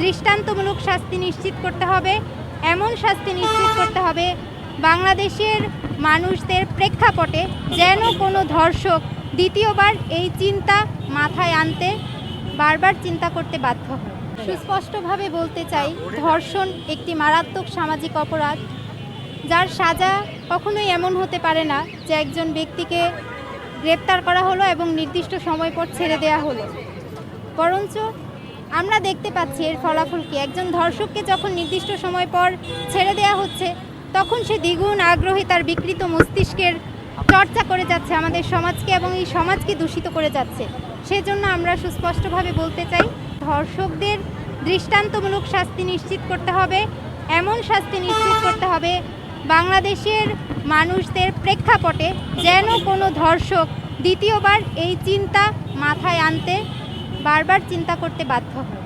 দৃষ্টান্তমূলক শাস্তি নিশ্চিত করতে হবে। এমন শাস্তি নিশ্চিত করতে হবে বাংলাদেশের মানুষদের প্রেক্ষাপটে যেন কোনো ধর্ষক দ্বিতীয়বার এই চিন্তা মাথায় আনতে বারবার চিন্তা করতে বাধ্য হয়। সুস্পষ্টভাবে বলতে চাই, ধর্ষণ একটি মারাত্মক সামাজিক অপরাধ, যার সাজা কখনোই এমন হতে পারে না যে একজন ব্যক্তিকে গ্রেপ্তার করা হলো এবং নির্দিষ্ট সময় পর ছেড়ে দেওয়া হলো। বরঞ্চ আমরা দেখতে পাচ্ছি এর ফলাফল কি, একজন ধর্ষককে যখন নির্দিষ্ট সময় পর ছেড়ে দেওয়া হচ্ছে তখন সে দ্বিগুণ আগ্রহী তার বিকৃত মস্তিষ্কের চর্চা করে যাচ্ছে আমাদের সমাজকে এবং এই সমাজকে দূষিত করে যাচ্ছে। সেজন্য আমরা সুস্পষ্টভাবে বলতে চাই, ধর্ষকদের দৃষ্টান্তমূলক শাস্তি নিশ্চিত করতে হবে। এমন শাস্তি নিশ্চিত করতে হবে বাংলাদেশের মানুষদের প্রেক্ষাপটে যেন কোনো ধর্ষক দ্বিতীয়বার এই চিন্তা মাথায় আনতে বারবার চিন্তা করতে বাধ্য হয়।